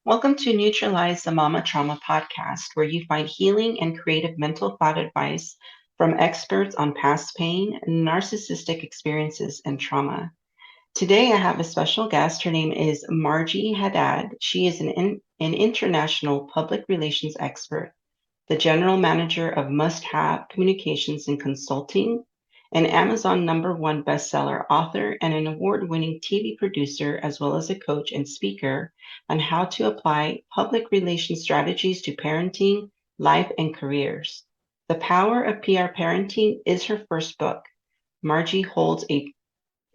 Welcome to Neutralize the Mama Trauma podcast, where you find healing and creative mental thought advice from experts on past pain, narcissistic experiences, and trauma. Today, I have a special guest. Her name is Marjie Hadad. She is an international public relations expert, the general manager of Must Have Communications and Consulting, an Amazon #1 bestseller author, and an award winning TV producer, as well as a coach and speaker on how to apply public relations strategies to parenting, life, and careers. The Power of PR Parenting is her first book. Marjie holds a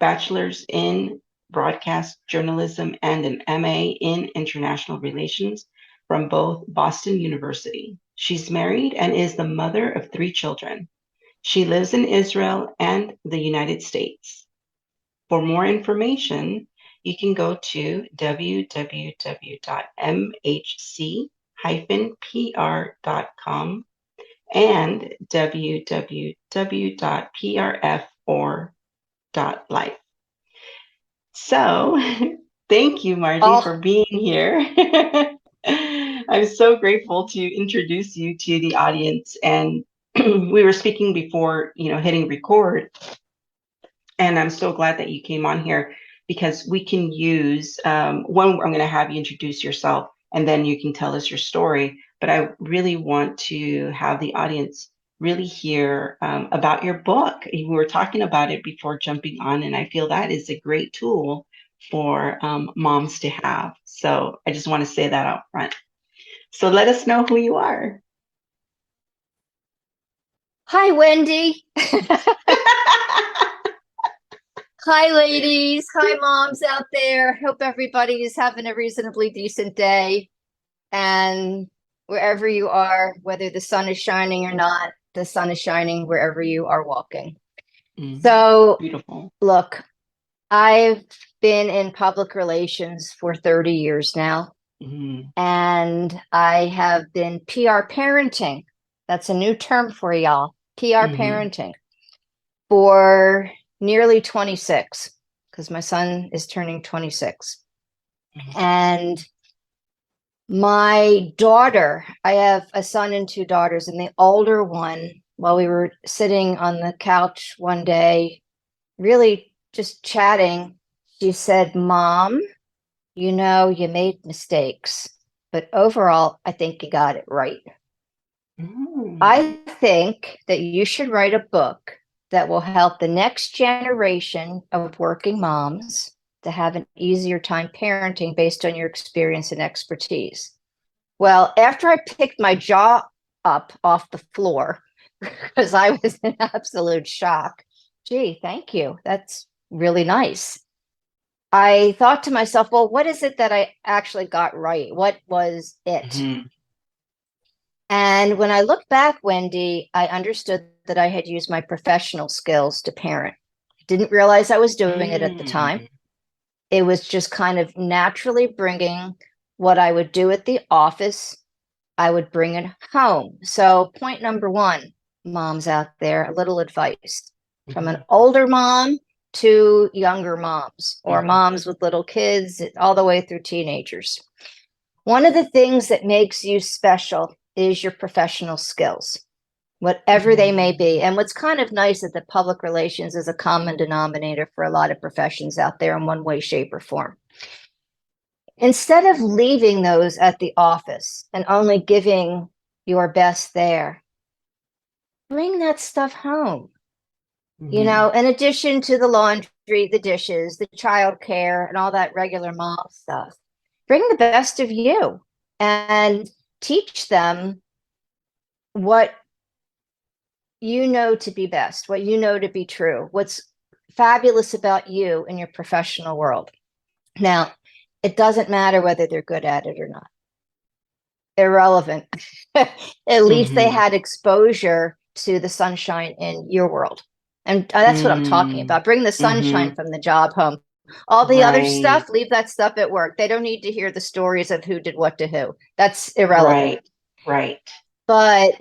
bachelor's in broadcast journalism and an MA in international relations from both Boston University. She's married and is the mother of three children. She lives in Israel and the United States. For more information, you can go to www.mhc-pr.com and www.prf4.life. So, thank you, Marjie, Oh, for being here. I'm so grateful to introduce you to the audience. And we were speaking before, hitting record. And I'm so glad that you came on here because we can use one, I'm going to have you introduce yourself and then you can tell us your story. But I really want to have the audience really hear about your book. We were talking about it before jumping on, and I feel that is a great tool for moms to have. So I just want to say that out front. So let us know who you are. hi, Wendy. Hi, ladies. Hi, moms out there. Hope everybody is having a reasonably decent day. And wherever you are, whether the sun is shining or not, the sun is shining wherever you are walking. So, Beautiful. look, I've been in public relations for 30 years now, and I have been PR parenting. That's a new term for y'all. PR parenting for nearly 26, because my son is turning 26. And my daughter, I have a son and two daughters, and the older one, while we were sitting on the couch one day, really just chatting, she said, Mom, you made mistakes, but overall, I think you got it right. I think that you should write a book that will help the next generation of working moms to have an easier time parenting based on your experience and expertise. Well, after I picked my jaw up off the floor, because I was in absolute shock, gee, thank you. That's really nice. I thought to myself, well, what is it that I actually got right? What was it? And when I look back, Wendy, I understood that I had used my professional skills to parent. Didn't realize I was doing it at the time. It was just kind of naturally bringing what I would do at the office, I would bring it home. So, point number one, moms out there, a little advice from an older mom to younger moms or moms with little kids, all the way through teenagers. One of the things that makes you special is your professional skills, whatever they may be. And what's kind of nice is that public relations is a common denominator for a lot of professions out there in one way, shape, or form. Instead of leaving those at the office and only giving your best there, bring that stuff home. In addition to the laundry, the dishes, the childcare, and all that regular mom stuff, bring the best of you and teach them what you know to be best, what you know to be true, what's fabulous about you in your professional world. Now, it doesn't matter whether they're good at it or not. Irrelevant. At least they had exposure to the sunshine in your world. And that's what I'm talking about. Bring the sunshine from the job home. All the other stuff, leave that stuff at work. They don't need to hear the stories of who did what to who. That's irrelevant. Right. But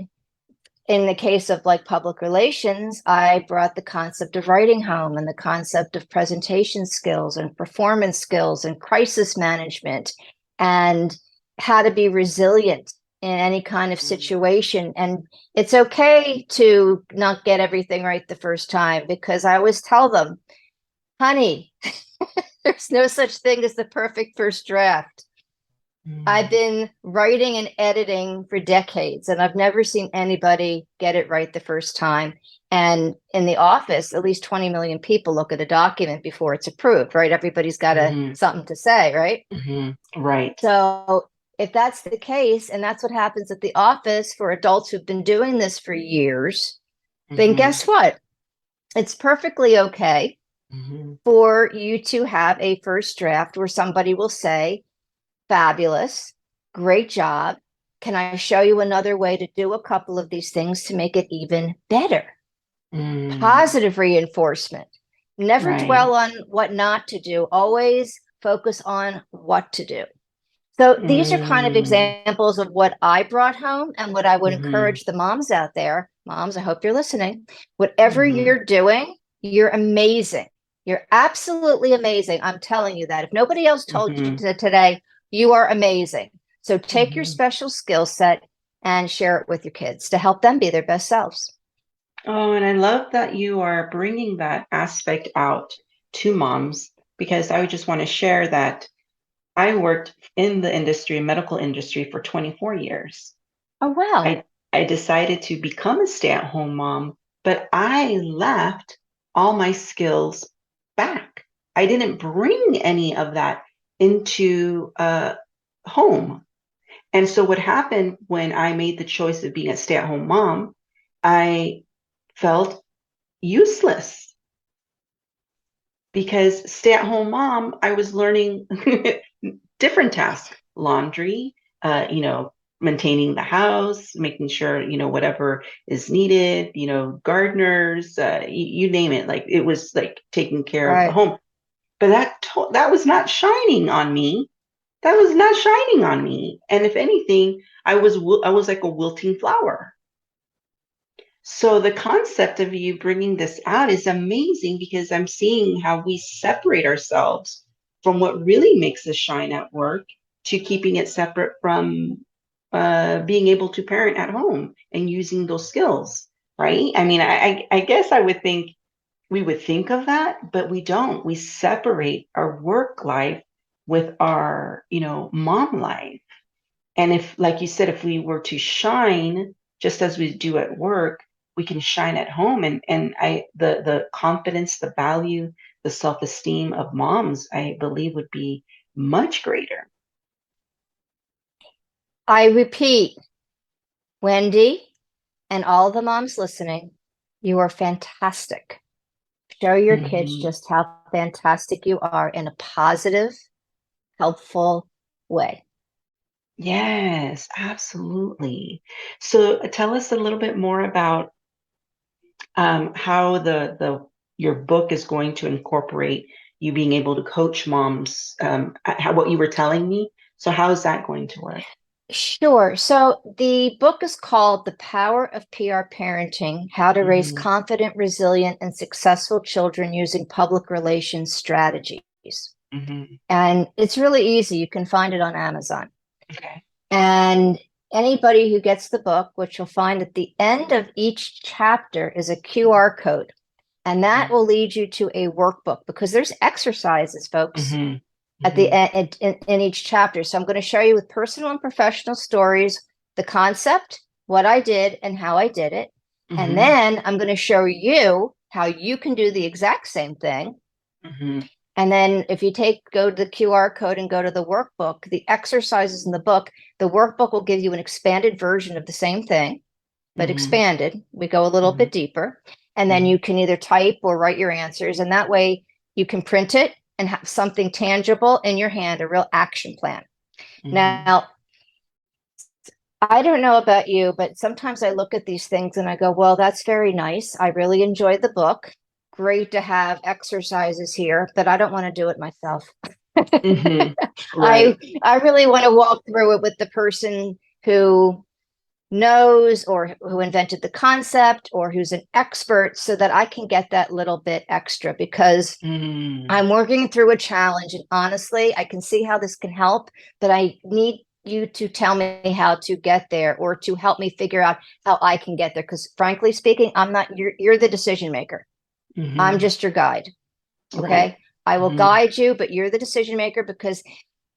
in the case of like public relations, I brought the concept of writing home and the concept of presentation skills and performance skills and crisis management and how to be resilient in any kind of situation. And it's okay to not get everything right the first time, because I always tell them, honey, there's no such thing as the perfect first draft. I've been writing and editing for decades, and I've never seen anybody get it right the first time. And in the office, at least 20 million people look at a document before it's approved, right? Everybody's got something to say, right? Right. So if that's the case, and that's what happens at the office for adults who've been doing this for years, then guess what? It's perfectly okay for you to have a first draft where somebody will say, fabulous, great job. Can I show you another way to do a couple of these things to make it even better? Positive reinforcement. Never dwell on what not to do. Always focus on what to do. So these are kind of examples of what I brought home and what I would encourage the moms out there. Moms, I hope you're listening. Whatever you're doing, you're amazing. You're absolutely amazing. I'm telling you that. If nobody else told you today, you are amazing. So take your special skill set and share it with your kids to help them be their best selves. Oh, and I love that you are bringing that aspect out to moms, because I would just want to share that I worked in the industry, medical industry, for 24 years. Oh, wow. I decided to become a stay-at-home mom, but I left all my skills back. I didn't bring any of that into home. And so what happened when I made the choice of being a stay-at-home mom, I felt useless, because stay-at-home mom, I was learning different tasks, laundry, maintaining the house, making sure, whatever is needed, gardeners, you name it. Like, it was like taking care of the home. But that was not shining on me. That was not shining on me. And if anything, I was like a wilting flower. So the concept of you bringing this out is amazing, because I'm seeing how we separate ourselves from what really makes us shine at work, to keeping it separate from being able to parent at home and using those skills, right? I mean, I guess I would think we would think of that, but we don't. We separate our work life with our, mom life. And if, like you said, if we were to shine just as we do at work, we can shine at home. And the confidence, the value, the self-esteem of moms, I believe, would be much greater. I repeat, Wendy and all the moms listening, you are fantastic. Show your kids just how fantastic you are in a positive, helpful way. Yes, absolutely. So tell us a little bit more about how your book is going to incorporate you being able to coach moms, what you were telling me. So how is that going to work? Sure. So the book is called The Power of PR Parenting: How to Raise Confident, Resilient, and Successful Children Using Public Relations Strategies. And it's really easy. You can find it on Amazon. Okay. And anybody who gets the book, which you'll find at the end of each chapter, is a QR code. And that will lead you to a workbook, because there's exercises, folks, at the end in each chapter. So I'm going to show you with personal and professional stories, the concept, what I did and how I did it. And then I'm going to show you how you can do the exact same thing. And then if you go to the QR code and go to the workbook, the exercises in the book, the workbook will give you an expanded version of the same thing, but expanded. We go a little bit deeper. And then you can either type or write your answers. And that way you can print it and have something tangible in your hand, a real action plan. Now, I don't know about you, but sometimes I look at these things and I go, well, that's very nice. I really enjoyed the book. Great to have exercises here, but I don't want to do it myself. Right. I really want to walk through it with the person who knows, or who invented the concept, or who's an expert, so that I can get that little bit extra, because I'm working through a challenge, and honestly, I can see how this can help, but I need you to tell me how to get there or to help me figure out how I can get there. Because frankly speaking, I'm not, you're the decision maker. I'm Mm-hmm. just your guide. Right. Okay. I will Mm-hmm. guide you, but you're the decision maker because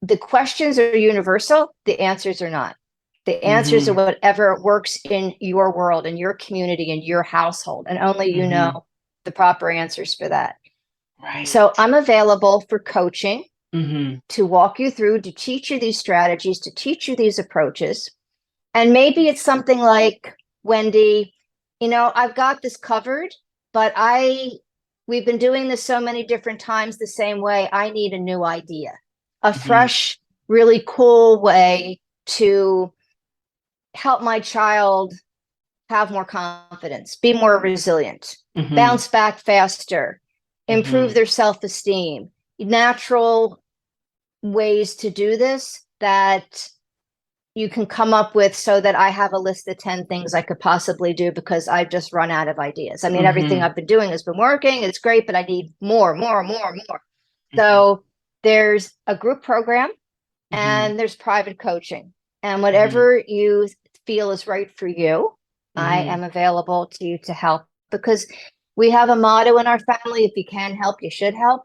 the questions are universal. The answers are not. The answers are Mm-hmm. whatever works in your world, in your community, in your household, and only you Mm-hmm. know the proper answers for that. So Right. I'm available for coaching Mm-hmm. to walk you through, to teach you these strategies, to teach you these approaches. And maybe it's something like, Wendy, I've got this covered, but we've been doing this so many different times the same way. I need a new idea, a Mm-hmm. fresh, really cool way to help my child have more confidence, be more resilient, Mm-hmm. bounce back faster, improve Mm-hmm. their self-esteem, natural ways to do this that you can come up with so that I have a list of 10 things I could possibly do because I've just run out of ideas. I mean, everything Mm-hmm. I've been doing has been working. It's great, but I need more, more, more, more. Mm-hmm. So there's a group program Mm-hmm. and there's private coaching. And Mm-hmm. whatever you feel is right for you, I Mm-hmm. am available to you to help because we have a motto in our family, if you can help, you should help.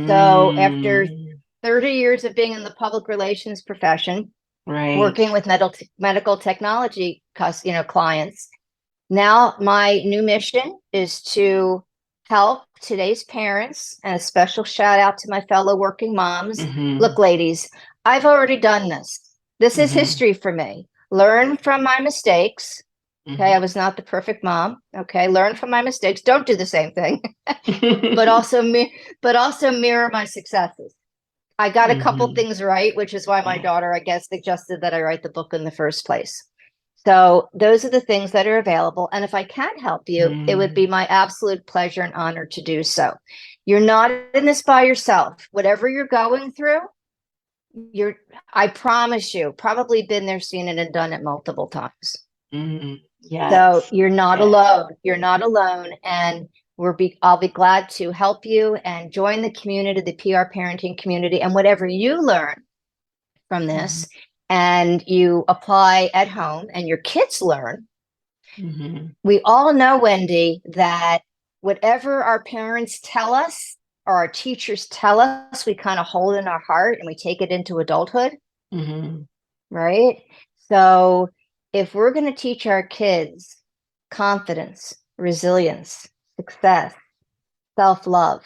So after Mm. 30 years of being in the public relations profession, Right. working with medical technology clients. Now my new mission is to help today's parents, and a special shout out to my fellow working moms. Mm-hmm. Look, ladies, I've already done this. This is Mm-hmm. history for me. Learn from my mistakes. Okay, I Mm-hmm. was not the perfect mom. Okay, learn from my mistakes. Don't do the same thing, but also mirror my successes. I got a couple Mm-hmm. things right, which is why my Yeah. daughter, I guess, suggested that I write the book in the first place. So those are the things that are available. And if I can't help you, it would be Mm. my absolute pleasure and honor to do so. You're not in this by yourself. Whatever you're going through, you're, I promise you, probably been there, seen it, and done it multiple times. Mm. So Yes. you're not Yes. alone. You're not alone. And I'll be glad to help you and join the community, the PR parenting community, and whatever you learn from Mm-hmm. this and you apply at home and your kids learn. Mm-hmm. We all know, Wendy, that whatever our parents tell us or our teachers tell us, we kind of hold in our heart and we take it into adulthood, Mm-hmm. right? So if we're going to teach our kids confidence, resilience, success, self-love,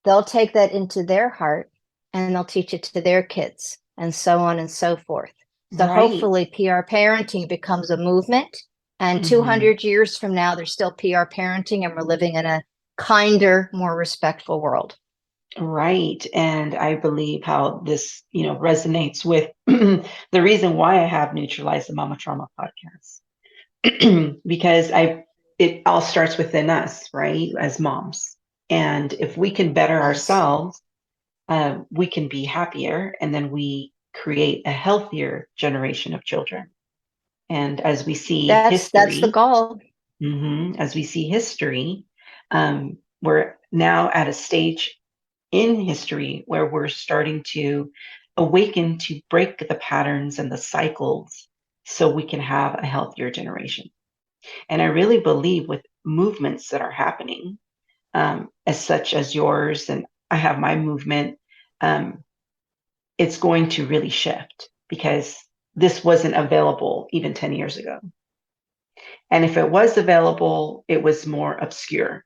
they'll take that into their heart and they'll teach it to their kids and so on and so forth. So Right. hopefully PR parenting becomes a movement, and Mm-hmm. 200 years from now there's still PR parenting and we're living in a kinder, more respectful world. Right. And I believe how this, resonates with the reason why I have Neutralize the Mama Trauma podcast. Because it all starts within us, right? As moms. And if we can better Yes. ourselves, we can be happier, and then we create a healthier generation of children. And as we see That's the history, goal. as we see history, we're now at a stage in history where we're starting to awaken to break the patterns and the cycles so we can have a healthier generation. And I really believe with movements that are happening, as such as yours, and I have my movement, um, it's going to really shift because this wasn't available even 10 years ago. And if it was available, it was more obscure.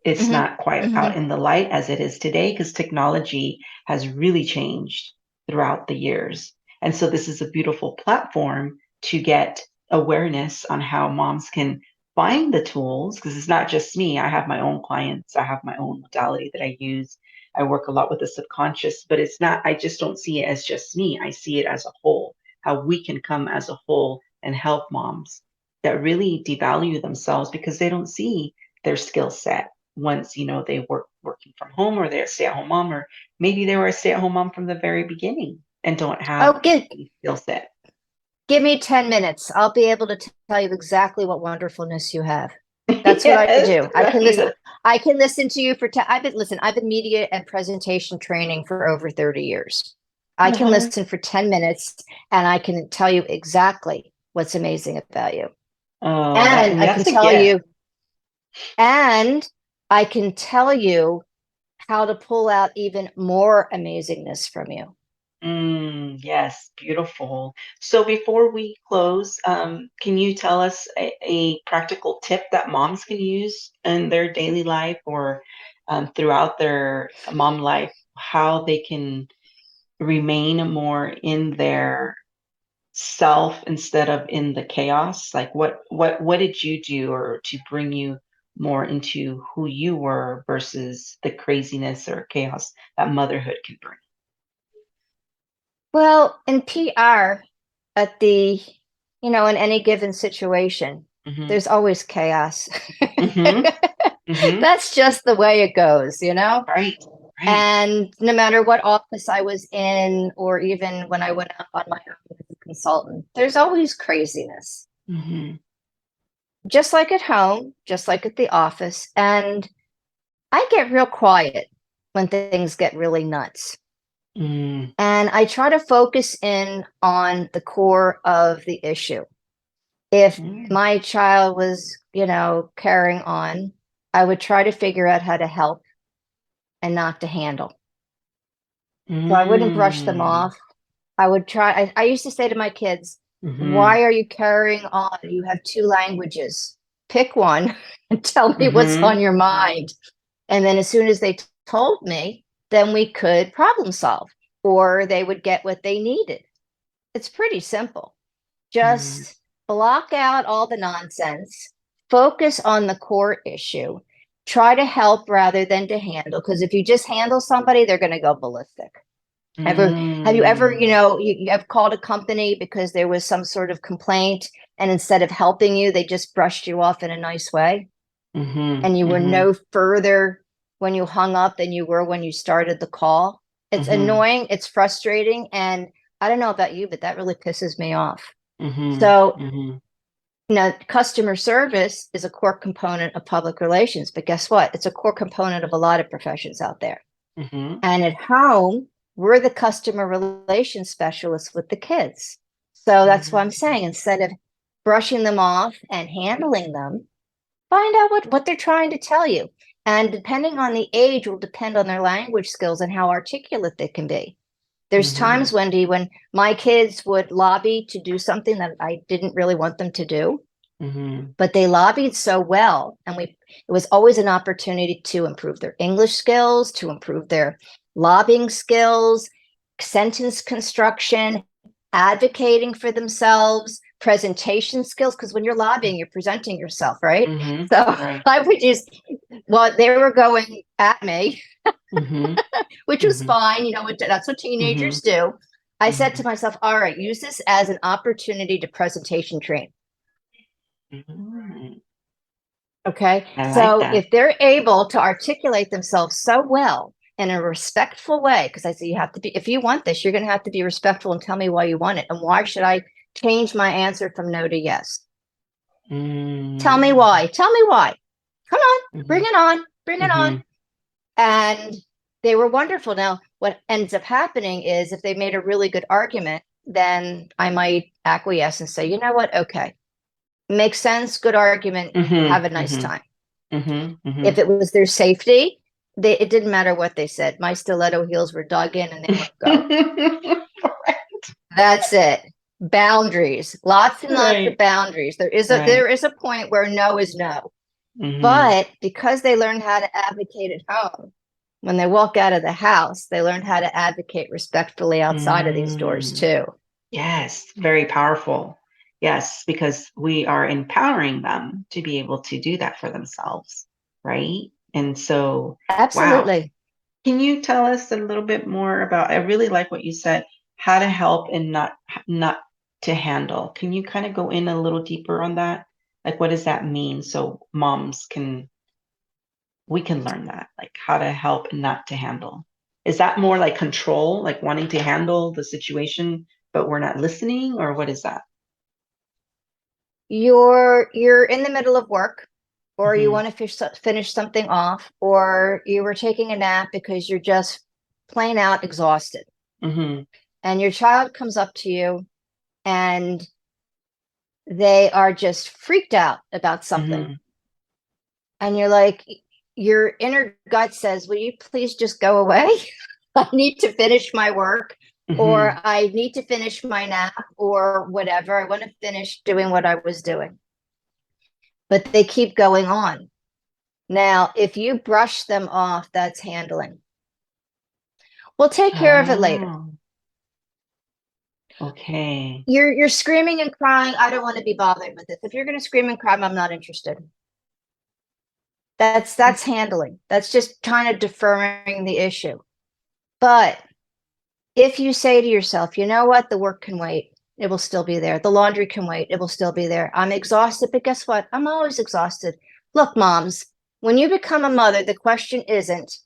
It's Mm-hmm. not quite Mm-hmm. out in the light as it is today because technology has really changed throughout the years. And so this is a beautiful platform to get awareness on how moms can find the tools, because it's not just me. I have my own clients, I have my own modality that I use. I work a lot with the subconscious, but it's not, I just don't see it as just me. I see it as a whole, how we can come as a whole and help moms that really devalue themselves because they don't see their skill set once they working from home, or they're a stay-at-home mom, or maybe they were a stay-at-home mom from the very beginning and don't have Oh, give the skill set. give me 10 minutes. I'll be able to tell you exactly what wonderfulness you have. That's what I Yes, do. I can listen to you for I've been media and presentation training for over 30 years. I can Uh-huh. listen for 10 minutes and I can tell you exactly what's amazing about you. Oh, And I can that's a tell gift. you, and I can tell you how to pull out even more amazingness from you. Yes, beautiful. So before we close, can you tell us a practical tip that moms can use in their daily life or throughout their mom life, how they can remain more in their self instead of in the chaos? Like what did you do or to bring you more into who you were versus the craziness or chaos that motherhood can bring? Well, in PR, at the, in any given situation, Mm-hmm. there's always chaos. Mm-hmm. Mm-hmm. That's just the way it goes. Right. Right. And no matter what office I was in, or even when I went out on my own as a consultant, there's always craziness, Mm-hmm. just like at home, just like at the office. And I get real quiet when things get really nuts. Mm-hmm. And I try to focus in on the core of the issue. If my child was, carrying on, I would try to figure out how to help and not to handle. So I wouldn't brush them Mm-hmm. off. I would try, I used to say to my kids, Mm-hmm. why are you carrying on? You have two languages. Pick one and tell me what's Mm-hmm. on your mind. And then as soon as they told me, then we could problem solve, or they would get what they needed. It's pretty simple. Just block out all the nonsense, focus on the core issue, try to help rather than to handle. Because if you just handle somebody, they're going to go ballistic. Ever have you ever, Mm-hmm. you have called a company because there was some sort of complaint, and instead of helping you, they just brushed you off in a nice way, Mm-hmm. and you were Mm-hmm. no further when you hung up than you were when you started the call? It's Mm-hmm. annoying, it's frustrating, and I don't know about you, but that really pisses me off. Mm-hmm. So, Mm-hmm. customer service is a core component of public relations, but guess what? It's a core component of a lot of professions out there. Mm-hmm. And at home, we're the customer relations specialists with the kids. So that's what I'm saying. Instead of brushing them off and handling them, find out what they're trying to tell you. And depending on the age will depend on their language skills and how articulate they can be. There's Mm-hmm. times, Wendy, when my kids would lobby to do something that I didn't really want them to do, Mm-hmm. but they lobbied so well, and it was always an opportunity to improve their English skills, to improve their lobbying skills, sentence construction, advocating for themselves, presentation skills, because when you're lobbying, you're presenting yourself, right? Mm-hmm. So Right. I would just, well, they were going at me, Mm-hmm. which was Mm-hmm. fine. That's what Mm-hmm. teenagers do. I said Mm-hmm. to myself, all right, use this as an opportunity to presentation train. Mm-hmm. Okay. I like So that. if they're able to articulate themselves so well in a respectful way, because I say you have to be, if you want this, you're going to have to be respectful and tell me why you want it. And why should I change my answer from no to yes? Tell me Mm-hmm. why. Tell me why. Come on. Mm-hmm. Bring it on. Bring it on. Mm-hmm. And they were wonderful. Now, what ends up happening is if they made a really good argument, then I might acquiesce and say, you know what? Okay. Makes sense. Good argument. Have a Mm-hmm. nice time. Mm-hmm. Mm-hmm. If it was their safety, it didn't matter what they said. My stiletto heels were dug in and they wouldn't go. That's it. Boundaries, lots and lots of Right. boundaries. Right. There is a point where no is no. Mm-hmm. But because they learned how to advocate at home, when they walk out of the house, they learn how to advocate respectfully outside of these doors Mm. too. Yes, very powerful. Yes, because we are empowering them to be able to do that for themselves, right? And so, wow. Absolutely. Can you tell us a little bit more about, I really like what you said, how to help and not to handle. Can you kind of go in a little deeper on that? Like what does that mean so moms can we can learn that, like how to help and not to handle. Is that more like control, like wanting to handle the situation, but we're not listening, or what is that? You're in the middle of work, or you Mm-hmm. want to finish something off, or you were taking a nap because you're just plain out exhausted. Mm-hmm. and your child comes up to you and they are just freaked out about something. Mm-hmm. And you're like, your inner gut says, will you please just go away? I need to finish my work, or Mm-hmm. I need to finish my nap, or whatever. I want to finish doing what I was doing. But they keep going on. Now, if you brush them off, that's handling. We'll take care of it later. Oh, okay. You're screaming and crying. I don't want to be bothered with this. If you're going to scream and cry, I'm not interested. That's handling. That's just kind of deferring the issue. But if you say to yourself, you know what, the work can wait, it will still be there. The laundry can wait, it will still be there. I'm exhausted, but guess what? I'm always exhausted. Look, moms, when you become a mother, the question isn't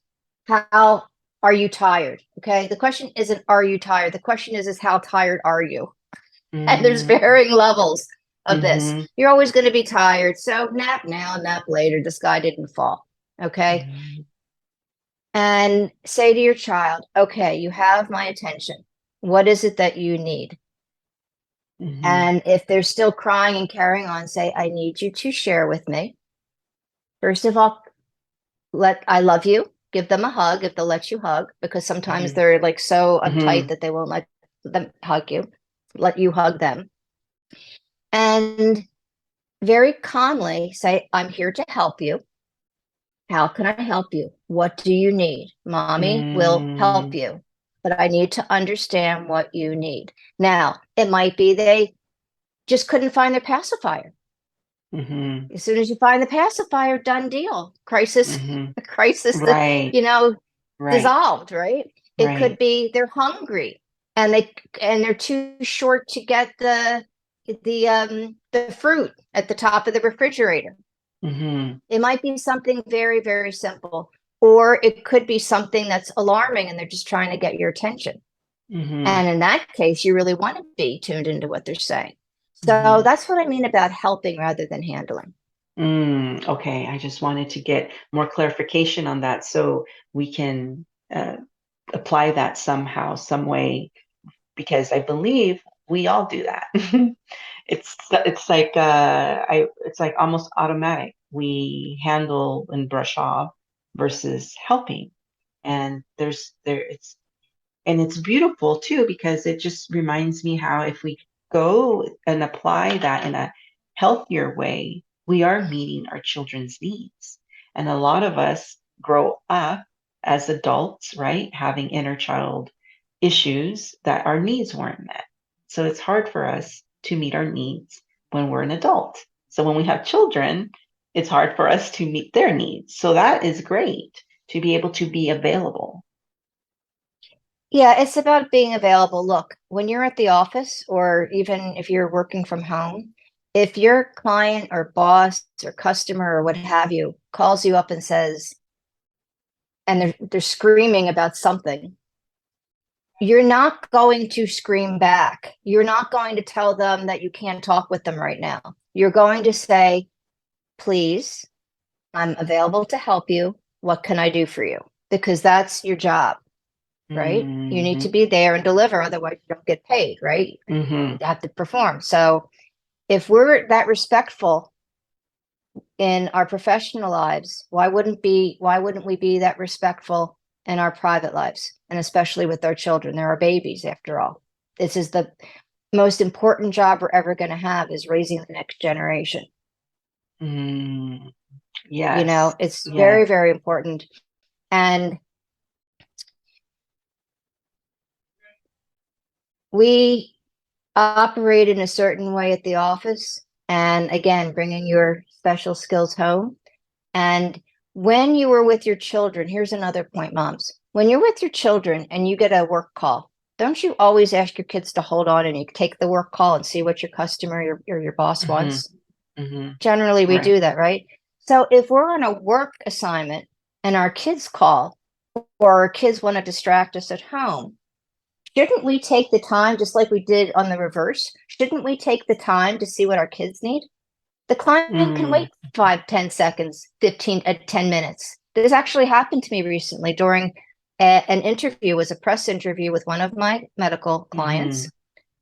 how are you tired? Okay. The question isn't are you tired? The question is how tired are you? And there's Mm-hmm. varying levels of this. Mm-hmm. You're always going to be tired. So nap now, nap later. The sky didn't fall. Okay. Mm-hmm. And say to your child, okay, you have my attention. What is it that you need? Mm-hmm. And if they're still crying and carrying on, say, I need you to share with me. First of all, I love you. Give them a hug if they'll let you hug, because sometimes Mm-hmm. they're like so uptight Mm-hmm. that they won't let them hug you. Let you hug them. And very calmly say, I'm here to help you. How can I help you? What do you need? Mommy will help Mm-hmm. you, but I need to understand what you need. Now, it might be they just couldn't find their pacifier. Mm-hmm. As soon as you find the pacifier, done deal. Crisis, Mm-hmm. crisis, Right. you know, Right. dissolved, right? It could Right. be they're hungry and they're too short to get the fruit at the top of the refrigerator. Mm-hmm. It might be something very, very simple, or it could be something that's alarming and they're just trying to get your attention. Mm-hmm. And in that case, you really want to be tuned into what they're saying. So Mm-hmm. that's what I mean about helping rather than handling. Okay, I just wanted to get more clarification on that so we can apply that somehow, some way, because I believe we all do that. It's like it's like almost automatic. We handle and brush off versus helping, and it's beautiful too because it just reminds me how if we go and apply that in a healthier way, we are meeting our children's needs. And a lot of us grow up as adults, right? Having inner child issues that our needs weren't met. So it's hard for us to meet our needs when we're an adult. So when we have children, it's hard for us to meet their needs. So that is great to be able to be available. Yeah, it's about being available. Look, when you're at the office, or even if you're working from home, if your client or boss or customer or what have you calls you up and says, and they're screaming about something, you're not going to scream back. You're not going to tell them that you can't talk with them right now. You're going to say, please, I'm available to help you. What can I do for you? Because that's your job, right? You need to Hmm. be there and deliver, otherwise you don't get paid, right? Hmm. You have to perform. So if we're that respectful in our professional lives, why wouldn't we be that respectful in our private lives? And especially with our children. They're our babies after all. This is the most important job we're ever going to have, is raising the next generation. Mm. You Yes. know, it's Yes. very, very important. And we operate in a certain way at the office. And again, bringing your special skills home. And when you were with your children, here's another point, moms. When you're with your children and you get a work call, don't you always ask your kids to hold on and you take the work call and see what your customer or your boss Hmm. wants? Hmm. Generally, we Right. do that, right? So if we're on a work assignment and our kids call, or our kids want to distract us at home, shouldn't we take the time, just like we did on the reverse? Shouldn't we take the time to see what our kids need? The client can Mm. wait 5, 10 seconds, 15, 10 minutes. This actually happened to me recently during an interview, was a press interview with one of my medical clients.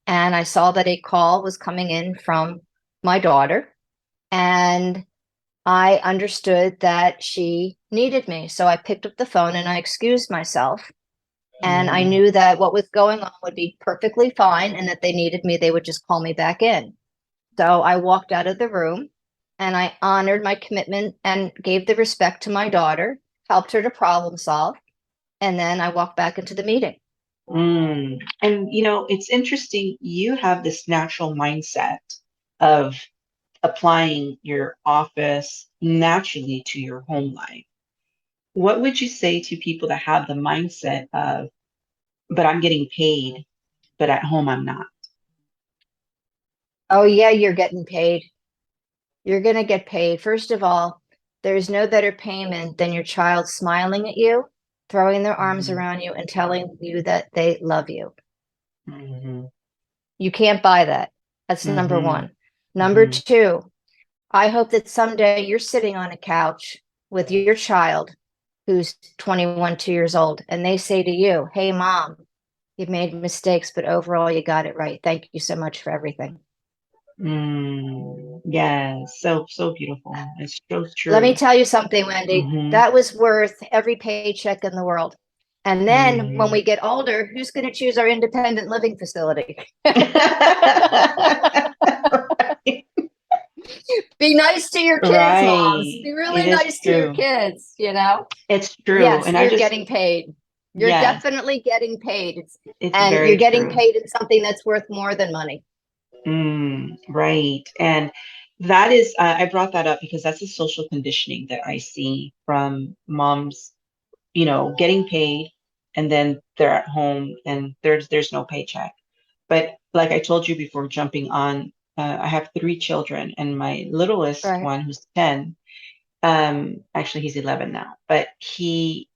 And I saw that a call was coming in from my daughter. And I understood that she needed me. So I picked up the phone and I excused myself. And I knew that what was going on would be perfectly fine and that they needed me, they would just call me back in. So I walked out of the room and I honored my commitment and gave the respect to my daughter, helped her to problem solve. And then I walked back into the meeting. And it's interesting. You have this natural mindset of applying your office naturally to your home life. What would you say to people that have the mindset of, but I'm getting paid, but at home I'm not? Oh, yeah, you're getting paid. You're going to get paid. First of all, there's no better payment than your child smiling at you, throwing their arms Mm-hmm. around you, and telling you that they love you. Mm-hmm. You can't buy that. That's number Mm-hmm. one. Number Mm-hmm. two, I hope that someday you're sitting on a couch with your child who's 21, 2 years old, and they say to you, "Hey, mom, you've made mistakes, but overall you got it right. Thank you so much for everything." Yes, so beautiful. It's so Let me true. tell you something, Wendy. Mm-hmm. That was worth every paycheck in the world. And then when Mm-hmm. we get older, who's going to choose our independent living facility? Be nice to your kids, moms. Right. Be It really is nice to your true. kids, you know? It's true. Yes, And you're getting paid. You're yes, definitely getting paid. it's And you're very getting true. paid in something that's worth more than money. Right. And that is, I brought that up because that's a social conditioning that I see from moms, getting paid and then they're at home and there's no paycheck. But like I told you before jumping on, I have three children and my littlest Right. one who's 10, actually he's 11 now, but he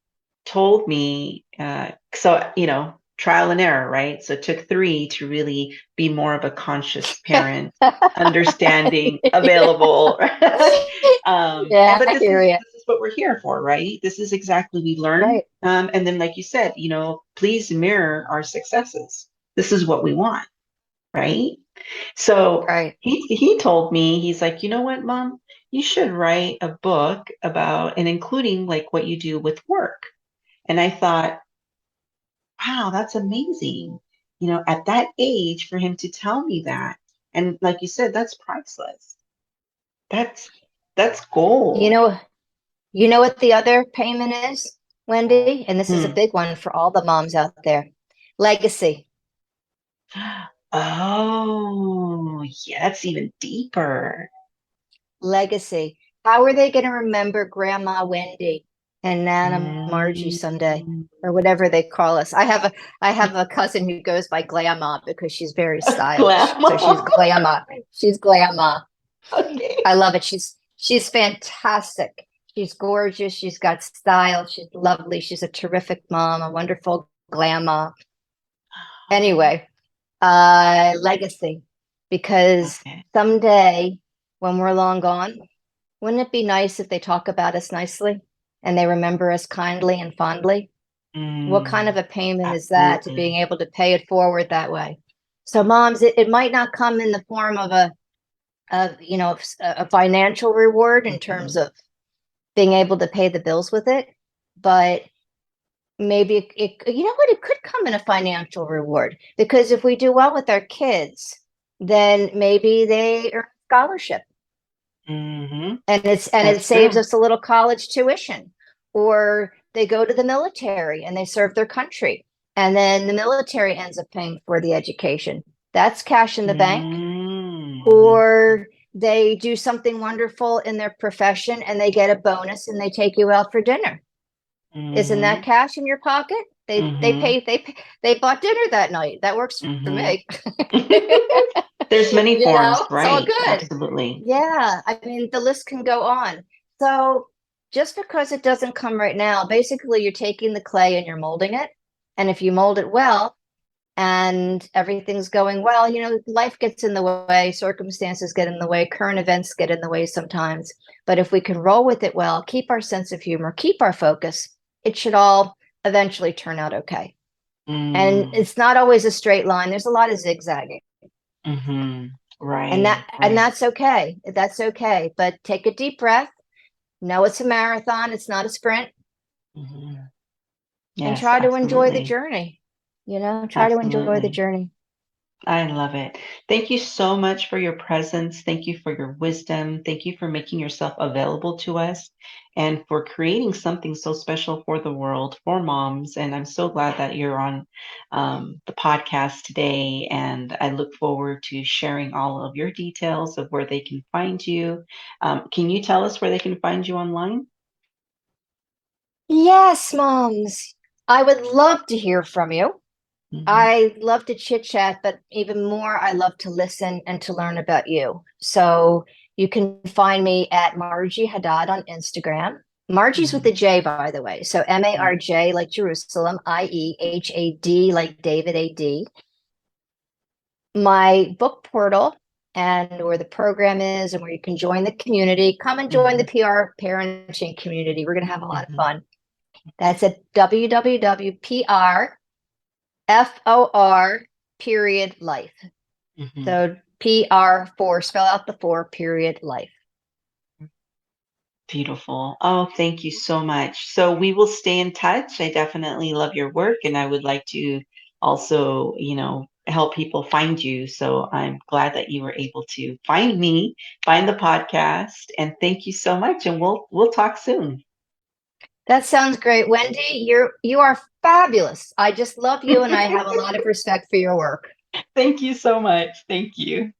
told me, trial and error, right? So it took three to really be more of a conscious parent, understanding, available. Yeah, But I this hear is you. this is what we're here for, right? This is exactly we learn. Right. And then, like you said, please mirror our successes. This is what we want, right? So Right. he told me, he's like, you know what, Mom, you should write a book about and including like what you do with work. And I thought, wow, that's amazing. At that age, for him to tell me that. And like you said, that's priceless. That's that's You gold. know, you know what the other payment is, Wendy? And this is a Hmm. big one for all the moms out there. Legacy. Oh, yeah, that's even deeper. Legacy. How are they going to remember Grandma Wendy and Nana Margie someday, Mm. or whatever they call us? I have a cousin who goes by Grandma because she's very stylish. So she's Glamour. Grandma. She's Grandma. Okay. I love it. She's fantastic. She's gorgeous. She's got style. She's lovely. She's a terrific mom, a wonderful grandma. Anyway, legacy. Because Okay. someday when we're long gone, wouldn't it be nice if they talk about us nicely and they remember us kindly and fondly? What kind of Mm, a payment is that to being absolutely. able to pay it forward that way? So moms, it might not come in the form of a financial reward in terms Mhm. of being able to pay the bills with it, but maybe you know what, it could come in a financial reward because if we do well with our kids, then maybe they earn a scholarship Mhm. and it That's saves true. us a little college tuition, or they go to the military and they serve their country and then the military ends up paying for the education. That's cash in the bank. Mhm. Or they do something wonderful in their profession and they get a bonus and they take you out for dinner. Isn't that Mhm. cash in your pocket? Mhm. They bought dinner that night. That works for Mhm. me. There's many forms, It's all right? good. Absolutely. Yeah, I mean the list can go on. So just because it doesn't come right now, basically you're taking the clay and you're molding it. And if you mold it well, and everything's going well, life gets in the way, circumstances get in the way, current events get in the way sometimes. But if we can roll with it well, keep our sense of humor, keep our focus, it should all eventually turn out okay. And Mm. it's not always a straight line. There's a lot of zigzagging. Mm-hmm. And Right, right. that's okay. That's okay. But take a deep breath. Know it's a marathon, it's not a sprint, Mm-hmm. and Yes, try to enjoy the absolutely. journey. Try to enjoy the Absolutely. journey. I love it. Thank you so much for your presence. Thank you for your wisdom. Thank you for making yourself available to us and for creating something so special for the world, for moms. And I'm so glad that you're on the podcast today. And I look forward to sharing all of your details of where they can find you. Can you tell us where they can find you online? Yes, moms. I would love to hear from you. Mhm. I love to chit chat, but even more, I love to listen and to learn about you. So you can find me at Marjie Hadad on Instagram. Margie's with Mhm. the J, by the way. So Marj like Jerusalem, IEHAD like David AD. My book portal and where the program is and where you can join the community. Come and join the Mhm. PR parenting community. We're going to have a lot of Mhm. fun. That's at www.PR.FOR period life. Mhm. So PR4, spell out the four period life. Beautiful. Oh, thank you so much. So we will stay in touch. I definitely love your work and I would like to also, help people find you. So I'm glad that you were able to find me, find the podcast, and thank you so much and we'll talk soon. That sounds great, Wendy. You are fabulous. I just love you and I have a lot of respect for your work. Thank you so much. Thank you.